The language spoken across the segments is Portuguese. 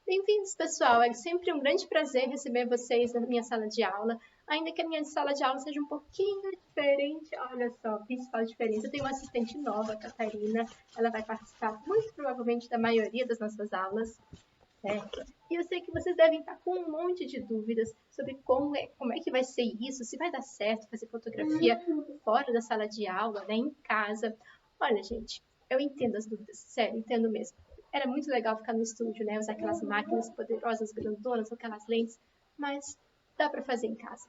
Bem-vindos, pessoal! É sempre um grande prazer receber vocês na minha sala de aula, ainda que a minha sala de aula seja um pouquinho diferente. Olha só, principal diferença, eu tenho uma assistente nova, a Catarina, ela vai participar muito provavelmente da maioria das nossas aulas, certo? E eu sei que vocês devem estar com um monte de dúvidas sobre como é que vai ser isso, se vai dar certo fazer fotografia fora da sala de aula, né, em casa. Olha, gente, eu entendo as dúvidas, sério, entendo mesmo. Era muito legal ficar no estúdio, né? Usar aquelas máquinas poderosas, grandonas, com aquelas lentes, mas dá para fazer em casa.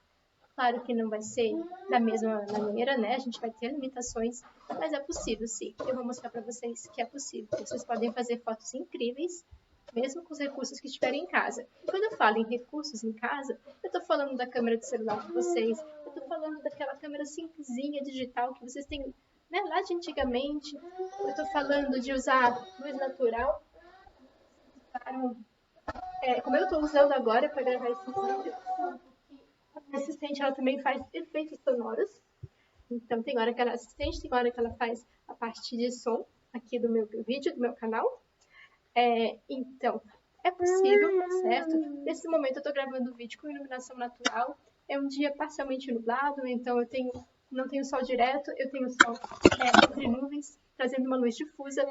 Claro que não vai ser da mesma maneira, né? A gente vai ter limitações, mas é possível, sim. Eu vou mostrar para vocês que é possível. Vocês podem fazer fotos incríveis, mesmo com os recursos que estiverem em casa. E quando eu falo em recursos em casa, eu estou falando da câmera de celular de vocês, eu estou falando daquela câmera simplesinha digital que vocês têm, né, lá de antigamente. Eu estou falando de usar luz natural. Como eu estou usando agora para gravar esse vídeo, a assistente ela também faz efeitos sonoros. Então tem hora que ela é assistente, tem hora que ela faz a parte de som aqui do meu vídeo, do meu canal. Então, é possível, certo? Nesse momento eu estou gravando o vídeo com iluminação natural. É um dia parcialmente nublado, então não tenho sol direto, eu tenho sol entre nuvens, trazendo uma luz difusa.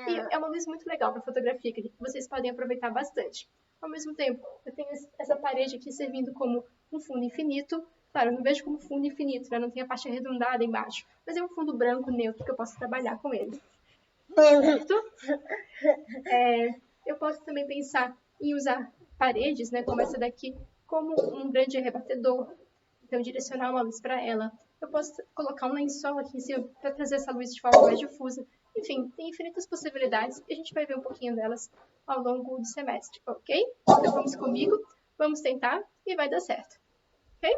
E é uma luz muito legal para fotografia, que vocês podem aproveitar bastante. Ao mesmo tempo, eu tenho essa parede aqui servindo como um fundo infinito. Claro, eu não vejo como fundo infinito, né? Não tem a parte arredondada embaixo, mas é um fundo branco neutro que eu posso trabalhar com ele. Certo? Eu posso também pensar em usar paredes, né, como essa daqui, como um grande rebatedor. Então, direcionar uma luz para ela. Eu posso colocar um lençol aqui em cima para trazer essa luz de forma mais difusa. Enfim, tem infinitas possibilidades e a gente vai ver um pouquinho delas ao longo do semestre, ok? Então, vamos comigo, vamos tentar e vai dar certo, ok?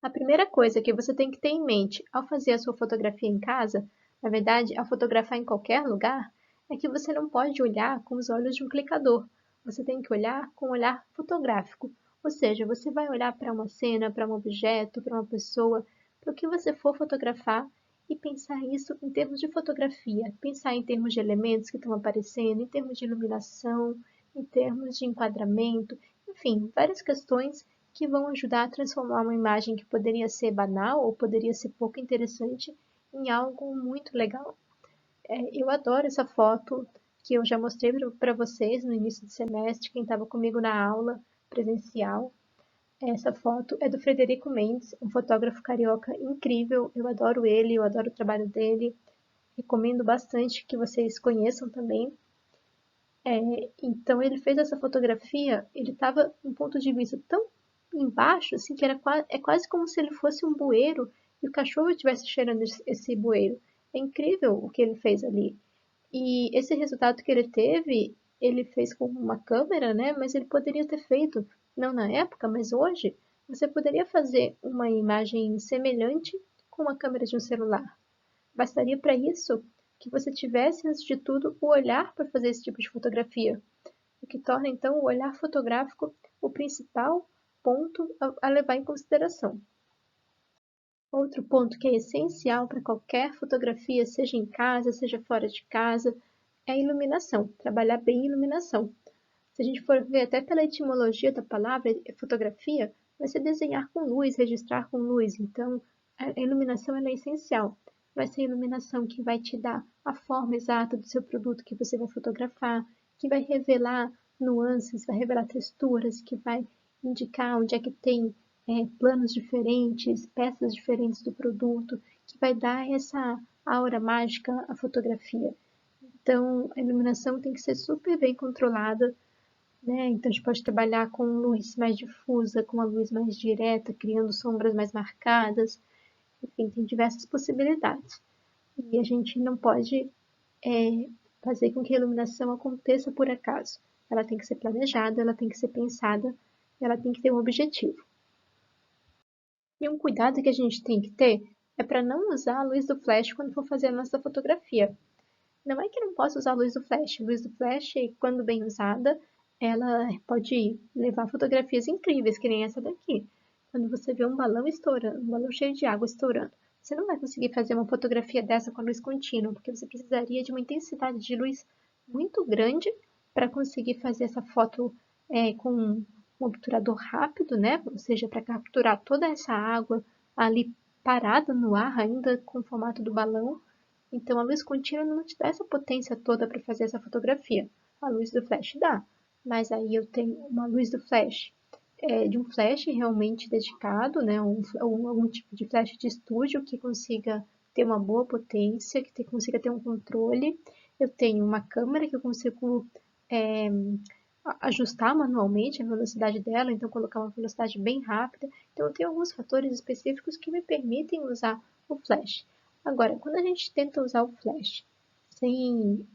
A primeira coisa que você tem que ter em mente ao fazer a sua fotografia em casa, na verdade, ao fotografar em qualquer lugar, é que você não pode olhar com os olhos de um clicador. Você tem que olhar com um olhar fotográfico. Ou seja, você vai olhar para uma cena, para um objeto, para uma pessoa, para o que você for fotografar e pensar isso em termos de fotografia. Pensar em termos de elementos que estão aparecendo, em termos de iluminação, em termos de enquadramento, enfim, várias questões que vão ajudar a transformar uma imagem que poderia ser banal ou poderia ser pouco interessante em algo muito legal. Eu adoro essa foto que eu já mostrei para vocês no início do semestre, quem estava comigo na aula presencial. Essa foto é do Frederico Mendes, um fotógrafo carioca incrível. Eu adoro ele, eu adoro o trabalho dele. Recomendo bastante que vocês conheçam também. Então ele fez essa fotografia, ele estava em um ponto de vista tão embaixo, assim, que é quase como se ele fosse um bueiro e o cachorro estivesse cheirando esse bueiro. É incrível o que ele fez ali. E esse resultado que ele teve, ele fez com uma câmera, né? Mas ele poderia ter feito, não na época, mas hoje, você poderia fazer uma imagem semelhante com uma câmera de um celular. Bastaria para isso que você tivesse, antes de tudo, o olhar para fazer esse tipo de fotografia, o que torna, então, o olhar fotográfico o principal ponto a levar em consideração. Outro ponto que é essencial para qualquer fotografia, seja em casa, seja fora de casa, é a iluminação, trabalhar bem a iluminação. Se a gente for ver até pela etimologia da palavra fotografia, vai ser desenhar com luz, registrar com luz. Então, a iluminação é essencial. Vai ser a iluminação que vai te dar a forma exata do seu produto que você vai fotografar, que vai revelar nuances, vai revelar texturas, que vai indicar onde é que tem planos diferentes, peças diferentes do produto, que vai dar essa aura mágica à fotografia. Então, a iluminação tem que ser super bem controlada, né? Então, a gente pode trabalhar com luz mais difusa, com uma luz mais direta, criando sombras mais marcadas. Enfim, tem diversas possibilidades. E a gente não pode fazer com que a iluminação aconteça por acaso. Ela tem que ser planejada, ela tem que ser pensada, ela tem que ter um objetivo. E um cuidado que a gente tem que ter é para não usar a luz do flash quando for fazer a nossa fotografia. Não é que não possa usar a luz do flash. A luz do flash, quando bem usada, ela pode levar fotografias incríveis, que nem essa daqui. Quando você vê um balão estourando, um balão cheio de água estourando, você não vai conseguir fazer uma fotografia dessa com a luz contínua, porque você precisaria de uma intensidade de luz muito grande para conseguir fazer essa foto com um obturador rápido, né? Ou seja, para capturar toda essa água ali parada no ar, ainda com o formato do balão. Então a luz contínua não te dá essa potência toda para fazer essa fotografia. A luz do flash dá, mas aí eu tenho uma luz do flash de um flash realmente dedicado, né? Algum tipo de flash de estúdio que consiga ter uma boa potência, consiga ter um controle. Eu tenho uma câmera que eu consigo é, ajustar manualmente a velocidade dela, então colocar uma velocidade bem rápida. Então eu tenho alguns fatores específicos que me permitem usar o flash. Agora, quando a gente tenta usar o flash sem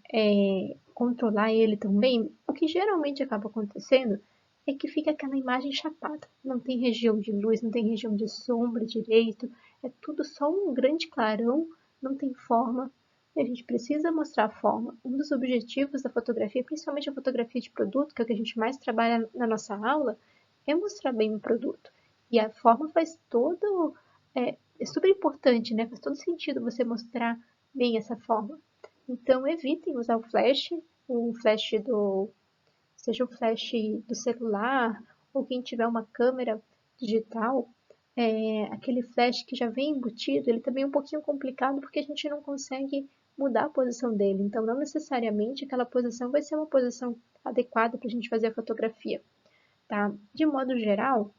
controlar ele também, o que geralmente acaba acontecendo é que fica aquela imagem chapada. Não tem região de luz, não tem região de sombra direito, é tudo só um grande clarão, não tem forma. E a gente precisa mostrar a forma. Um dos objetivos da fotografia, principalmente a fotografia de produto, que é o que a gente mais trabalha na nossa aula, é mostrar bem o produto. E a forma faz todo. É super importante, né? Faz todo sentido você mostrar bem essa forma. Então, evitem usar o flash seja o flash do celular, ou quem tiver uma câmera digital, aquele flash que já vem embutido, ele também é um pouquinho complicado porque a gente não consegue mudar a posição dele. Então, não necessariamente aquela posição vai ser uma posição adequada para a gente fazer a fotografia. Tá? De modo geral,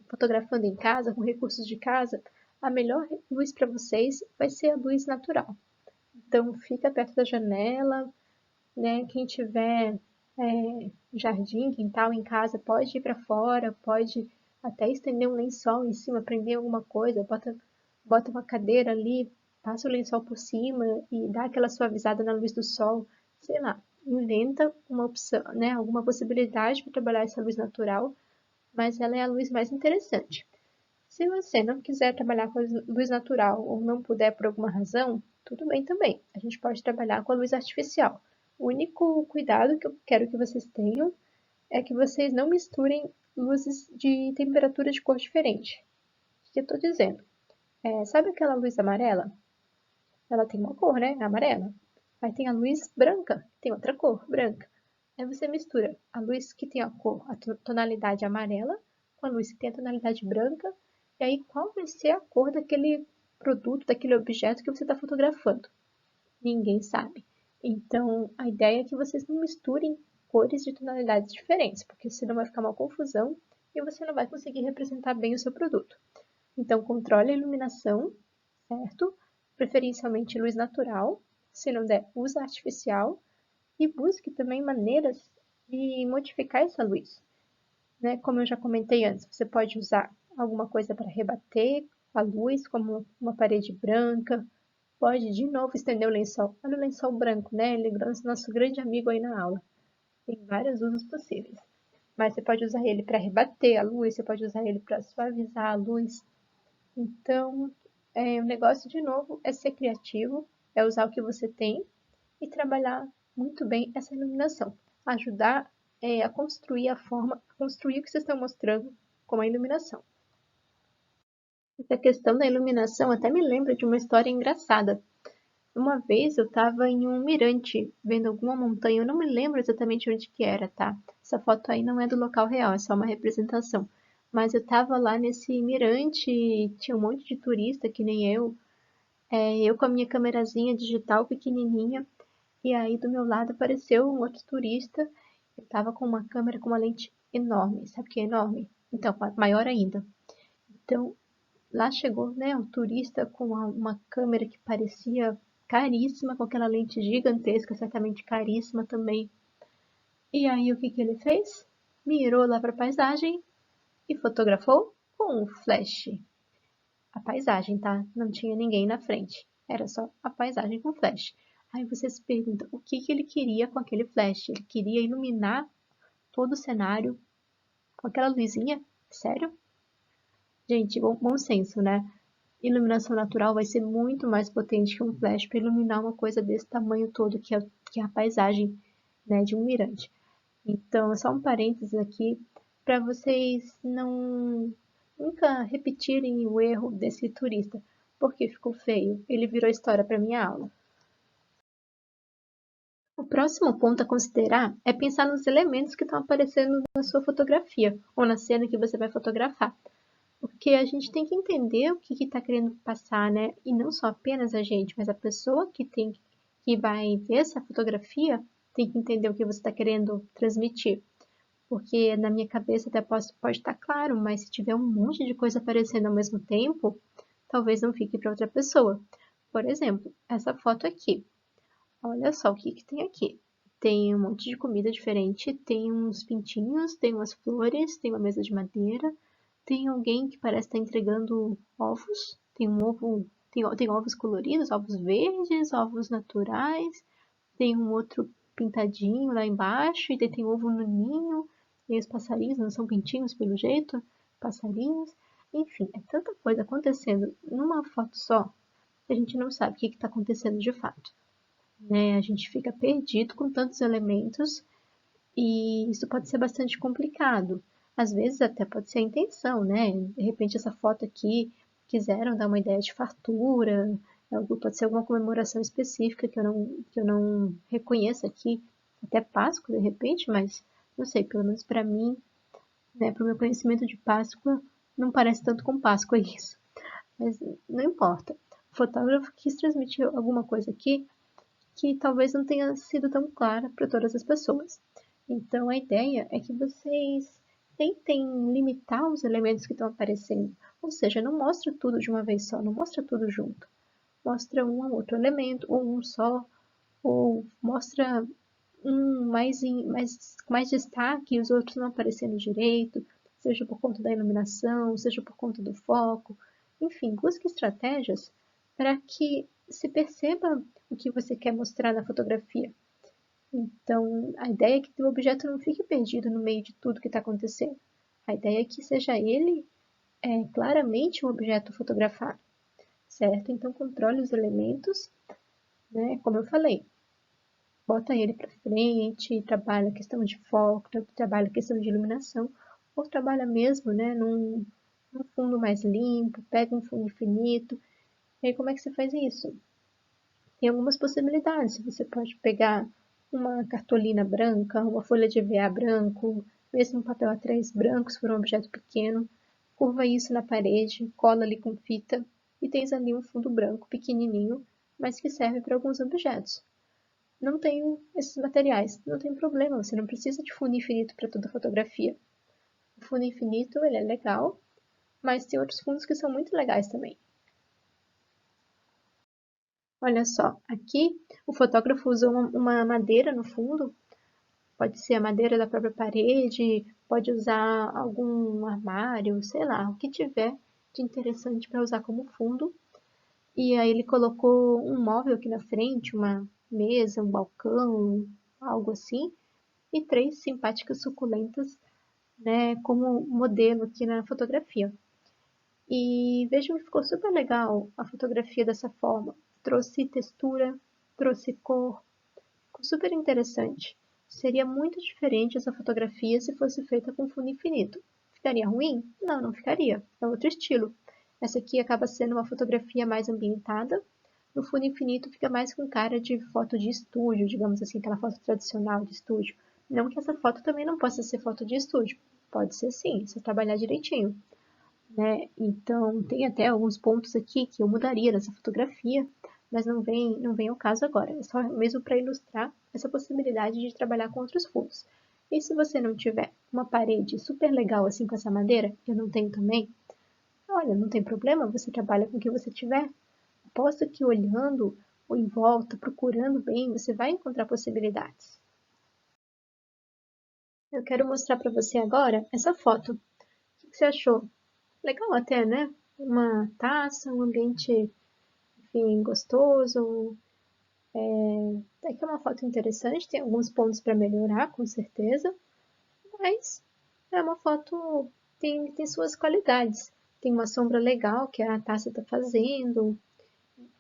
fotografando em casa, com recursos de casa, a melhor luz para vocês vai ser a luz natural. Então, fica perto da janela, né? Quem tiver jardim, quintal em casa, pode ir para fora, pode até estender um lençol em cima, prender alguma coisa, bota uma cadeira ali, passa o lençol por cima e dá aquela suavizada na luz do sol, sei lá, inventa uma opção, né? Alguma possibilidade para trabalhar essa luz natural, mas ela é a luz mais interessante. Se você não quiser trabalhar com a luz natural ou não puder por alguma razão, tudo bem também. A gente pode trabalhar com a luz artificial. O único cuidado que eu quero que vocês tenham é que vocês não misturem luzes de temperatura de cor diferente. O que eu estou dizendo? Sabe aquela luz amarela? Ela tem uma cor, né? Amarela. Aí tem a luz branca, tem outra cor, branca. Aí você mistura a luz que tem a cor, a tonalidade amarela, com a luz que tem a tonalidade branca, e aí qual vai ser a cor daquele produto, daquele objeto que você está fotografando? Ninguém sabe. Então, a ideia é que vocês não misturem cores de tonalidades diferentes, porque senão vai ficar uma confusão e você não vai conseguir representar bem o seu produto. Então, controle a iluminação, certo? Preferencialmente luz natural. Se não der, usa artificial. E busque também maneiras de modificar essa luz. Né? Como eu já comentei antes, você pode usar alguma coisa para rebater a luz, como uma parede branca. Pode de novo estender o lençol. Olha o lençol branco, né? Ele é nosso grande amigo aí na aula. Tem vários usos possíveis. Mas você pode usar ele para rebater a luz, você pode usar ele para suavizar a luz. Então, o negócio, de novo, é ser criativo, é usar o que você tem e trabalhar muito bem essa iluminação. Ajudar a construir a forma, a construir o que vocês estão mostrando com a iluminação. Essa questão da iluminação até me lembra de uma história engraçada. Uma vez eu estava em um mirante, vendo alguma montanha, eu não me lembro exatamente onde que era, tá? Essa foto aí não é do local real, é só uma representação. Mas eu estava lá nesse mirante e tinha um monte de turista, que nem eu. Eu com a minha câmerazinha digital pequenininha. E aí do meu lado apareceu um outro turista. Eu estava com uma câmera com uma lente enorme. Sabe o que é enorme? Então, maior ainda. Então, lá chegou, né, um turista com uma câmera que parecia caríssima, com aquela lente gigantesca, certamente caríssima também. E aí o que que ele fez? Mirou lá para a paisagem e fotografou com um flash. A paisagem, tá? Não tinha ninguém na frente. Era só a paisagem com flash. Aí você se pergunta o que que ele queria com aquele flash? Ele queria iluminar todo o cenário com aquela luzinha? Sério? Gente, bom senso, né? Iluminação natural vai ser muito mais potente que um flash para iluminar uma coisa desse tamanho todo que é a paisagem, né, de um mirante. Então, é só um parênteses aqui para vocês não nunca repetirem o erro desse turista, porque ficou feio. Ele virou história para minha aula. O próximo ponto a considerar é pensar nos elementos que estão aparecendo na sua fotografia ou na cena que você vai fotografar. Porque a gente tem que entender o que está querendo passar, né? E não só apenas a gente, mas a pessoa que vai ver essa fotografia tem que entender o que você está querendo transmitir. Porque na minha cabeça até pode estar claro, mas se tiver um monte de coisa aparecendo ao mesmo tempo, talvez não fique para outra pessoa. Por exemplo, essa foto aqui. Olha só o que tem aqui. Tem um monte de comida diferente, tem uns pintinhos, tem umas flores, tem uma mesa de madeira, tem alguém que parece estar entregando ovos, tem um ovo, tem ovos coloridos, ovos verdes, ovos naturais, tem um outro pintadinho lá embaixo, e daí tem ovo no ninho, e os passarinhos, não são pintinhos pelo jeito, passarinhos, enfim, é tanta coisa acontecendo numa foto só, que a gente não sabe o que está acontecendo de fato, né? A gente fica perdido com tantos elementos e isso pode ser bastante complicado. Às vezes até pode ser a intenção, né? De repente essa foto aqui quiseram dar uma ideia de fartura, pode ser alguma comemoração específica que eu não reconheço aqui, até Páscoa de repente, mas não sei, pelo menos para mim, né, para o meu conhecimento de Páscoa, não parece tanto com Páscoa isso. Mas não importa. O fotógrafo quis transmitir alguma coisa aqui que talvez não tenha sido tão clara para todas as pessoas. Então, a ideia é que vocês tentem limitar os elementos que estão aparecendo. Ou seja, não mostra tudo de uma vez só, não mostra tudo junto. Mostra um ou outro elemento, ou um só, ou mostra um mais destaque e os outros não aparecendo direito, seja por conta da iluminação, seja por conta do foco. Enfim, busque estratégias para que se perceba o que você quer mostrar na fotografia. Então, a ideia é que o objeto não fique perdido no meio de tudo que está acontecendo. A ideia é que seja ele claramente um objeto fotografado, certo? Então, controle os elementos, né? Como eu falei, bota ele para frente, trabalha a questão de foco, trabalha a questão de iluminação, ou trabalha mesmo, né, num fundo mais limpo, pega um fundo infinito. E aí, como é que você faz isso? Tem algumas possibilidades. Você pode pegar uma cartolina branca, uma folha de EVA branco, mesmo um papel A3 branco, se for um objeto pequeno, curva isso na parede, cola ali com fita e tens ali um fundo branco pequenininho, mas que serve para alguns objetos. Não tenho esses materiais, não tem problema, você não precisa de fundo infinito para toda fotografia. O fundo infinito ele é legal, mas tem outros fundos que são muito legais também. Olha só, aqui o fotógrafo usou uma madeira no fundo, pode ser a madeira da própria parede, pode usar algum armário, sei lá, o que tiver de interessante para usar como fundo. E aí ele colocou um móvel aqui na frente, uma mesa, um balcão, algo assim, e três simpáticas suculentas, né, como modelo aqui na fotografia. E vejam que ficou super legal a fotografia dessa forma. Trouxe textura, trouxe cor, ficou super interessante. Seria muito diferente essa fotografia se fosse feita com fundo infinito. Ficaria ruim? Não, não ficaria. É outro estilo. Essa aqui acaba sendo uma fotografia mais ambientada. No fundo infinito fica mais com cara de foto de estúdio, digamos assim, aquela foto tradicional de estúdio. Não que essa foto também não possa ser foto de estúdio. Pode ser sim, se eu trabalhar direitinho, né? Então, tem até alguns pontos aqui que eu mudaria nessa fotografia, mas não vem ao caso agora. É só mesmo para ilustrar essa possibilidade de trabalhar com outros fundos. E se você não tiver uma parede super legal assim com essa madeira, eu não tenho também, olha, não tem problema, você trabalha com o que você tiver. Aposto que olhando ou em volta, procurando bem, você vai encontrar possibilidades. Eu quero mostrar para você agora essa foto. O que você achou? Legal até, né? Uma taça, um ambiente, enfim, gostoso. Até que é uma foto interessante, tem alguns pontos para melhorar, com certeza, mas é uma foto, tem suas qualidades. Tem uma sombra legal que a taça está fazendo,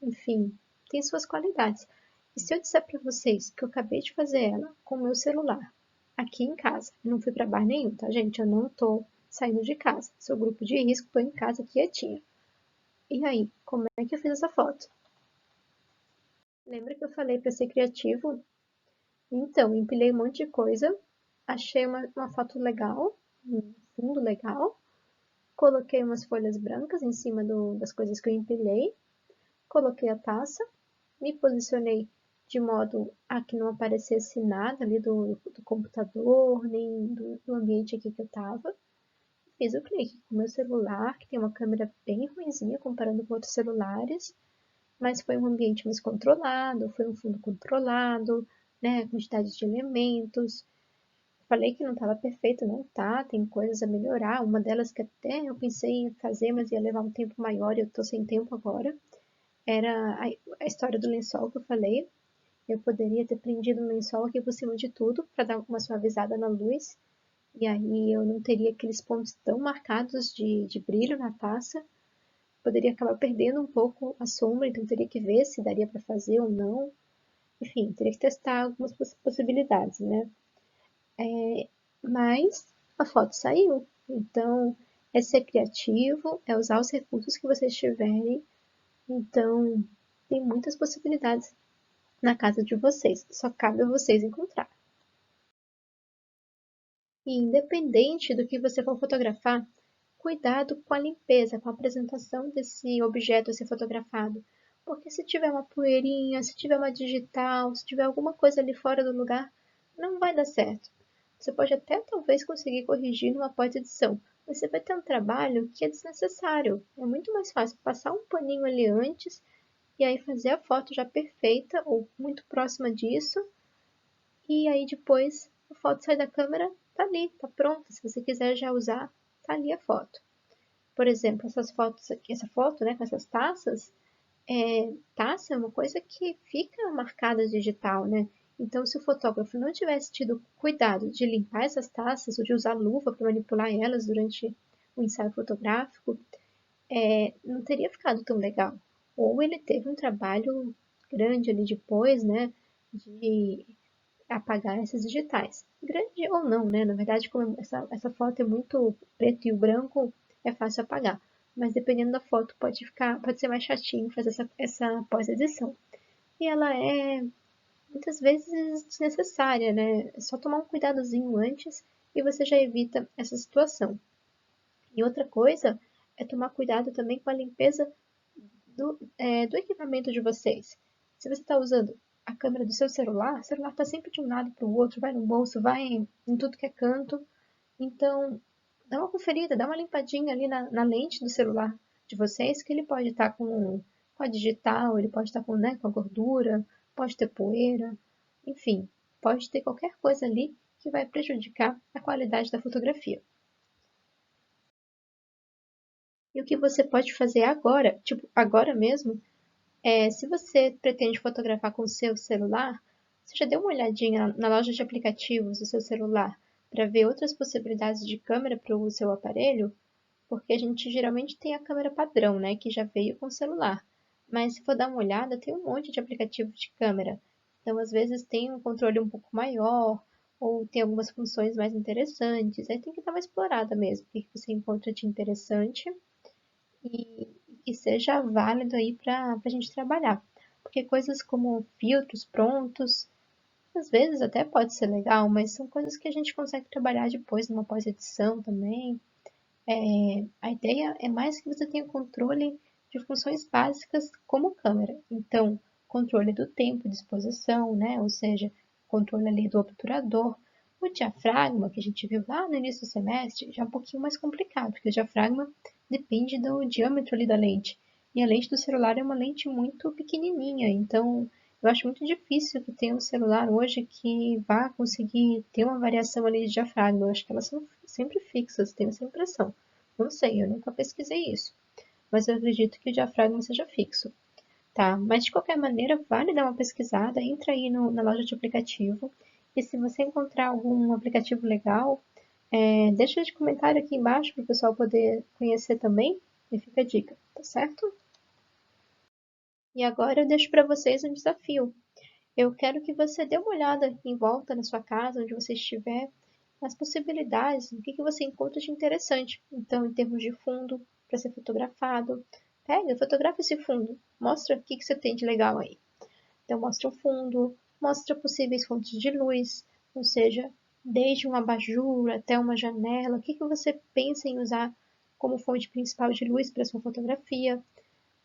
enfim, tem suas qualidades. E se eu disser para vocês que eu acabei de fazer ela com o meu celular, aqui em casa, eu não fui para bar nenhum, tá, gente? Eu não estou saindo de casa, sou grupo de risco, estou em casa quietinha. E aí, como é que eu fiz essa foto? Lembra que eu falei para ser criativo? Então, empilhei um monte de coisa, achei uma foto legal, um fundo legal, coloquei umas folhas brancas em cima das coisas que eu empilhei, coloquei a taça, me posicionei de modo a que não aparecesse nada ali do computador, nem do ambiente aqui que eu estava. Fiz o clique com o meu celular, que tem uma câmera bem ruinzinha comparando com outros celulares, mas foi um ambiente mais controlado, foi um fundo controlado, né, quantidade de elementos. Falei que não estava perfeito, não tá, tem coisas a melhorar. Uma delas que até eu pensei em fazer, mas ia levar um tempo maior e eu tô sem tempo agora, era a história do lençol que eu falei. Eu poderia ter prendido um lençol aqui por cima de tudo para dar uma suavizada na luz, e aí eu não teria aqueles pontos tão marcados de brilho na taça. Poderia acabar perdendo um pouco a sombra, então teria que ver se daria para fazer ou não. Enfim, teria que testar algumas possibilidades, né? Mas a foto saiu. Então, é ser criativo, é usar os recursos que vocês tiverem. Então, tem muitas possibilidades na casa de vocês. Só cabe a vocês encontrar. E independente do que você for fotografar, cuidado com a limpeza, com a apresentação desse objeto a ser fotografado. Porque se tiver uma poeirinha, se tiver uma digital, se tiver alguma coisa ali fora do lugar, não vai dar certo. Você pode até talvez conseguir corrigir numa pós-edição, mas você vai ter um trabalho que é desnecessário. É muito mais fácil passar um paninho ali antes e aí fazer a foto já perfeita ou muito próxima disso, e aí depois a foto sai da câmera, tá ali, tá pronta. Se você quiser já usar, tá ali a foto. Por exemplo, essas fotos aqui, essa foto, né, com essas taças, taça é uma coisa que fica marcada digital, né? Então, se o fotógrafo não tivesse tido cuidado de limpar essas taças ou de usar luva para manipular elas durante o ensaio fotográfico, não teria ficado tão legal. Ou ele teve um trabalho grande ali depois, né, de apagar essas digitais. Grande ou não, né? Na verdade, como essa foto é muito preto e o branco, é fácil apagar. Mas dependendo da foto, pode ser mais chatinho fazer essa pós-edição. E ela é muitas vezes desnecessária, né? É só tomar um cuidadozinho antes e você já evita essa situação. E outra coisa é tomar cuidado também com a limpeza do equipamento de vocês. Se você está usando a câmera do seu celular, o celular está sempre de um lado para o outro, vai no bolso, vai em tudo que é canto. Então, dá uma conferida, dá uma limpadinha ali na lente do celular de vocês, que ele pode estar com a digital, ele pode estar com, né, com a gordura, pode ter poeira, enfim, pode ter qualquer coisa ali que vai prejudicar a qualidade da fotografia. E o que você pode fazer agora, tipo, agora mesmo, se você pretende fotografar com o seu celular, você já deu uma olhadinha na loja de aplicativos do seu celular para ver outras possibilidades de câmera para o seu aparelho? Porque a gente geralmente tem a câmera padrão, né, que já veio com o celular. Mas se for dar uma olhada, tem um monte de aplicativo de câmera. Então, às vezes tem um controle um pouco maior, ou tem algumas funções mais interessantes. Aí tem que dar uma explorada mesmo, o que você encontra de interessante e que seja válido aí para a gente trabalhar. Porque coisas como filtros prontos, às vezes até pode ser legal, mas são coisas que a gente consegue trabalhar depois numa pós-edição também. A ideia é mais que você tenha controle de funções básicas como câmera. Então, controle do tempo de exposição, né? Ou seja, controle ali do obturador. O diafragma, que a gente viu lá no início do semestre, já é um pouquinho mais complicado, porque o diafragma depende do diâmetro ali da lente. E a lente do celular é uma lente muito pequenininha, então eu acho muito difícil que tenha um celular hoje que vá conseguir ter uma variação ali de diafragma. Eu acho que elas são sempre fixas, tenho essa impressão. Não sei, eu nunca pesquisei isso, mas eu acredito que o diafragma seja fixo, tá? Mas de qualquer maneira, vale dar uma pesquisada, entra aí na loja de aplicativo e se você encontrar algum aplicativo legal, deixa de comentário aqui embaixo para o pessoal poder conhecer também e fica a dica, tá certo? E agora eu deixo para vocês um desafio. Eu quero que você dê uma olhada em volta na sua casa, onde você estiver, nas possibilidades, o que você encontra de interessante. Então, em termos de fundo para ser fotografado, pega, fotografa esse fundo, mostra o que você tem de legal aí. Então, mostra o fundo, Mostra possíveis fontes de luz, ou seja, desde um abajur até uma janela. O que você pensa em usar como fonte principal de luz para sua fotografia?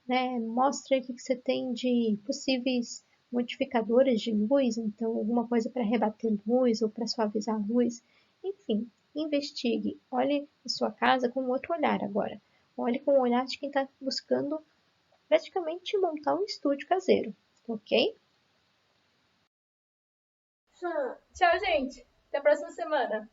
Né? Mostra o que você tem de possíveis modificadores de luz, então alguma coisa para rebater luz ou para suavizar a luz. Enfim, investigue. Olhe a sua casa com outro olhar agora. Olhe com o olhar de quem está buscando praticamente montar um estúdio caseiro, ok? Tchau, gente. Até a próxima semana.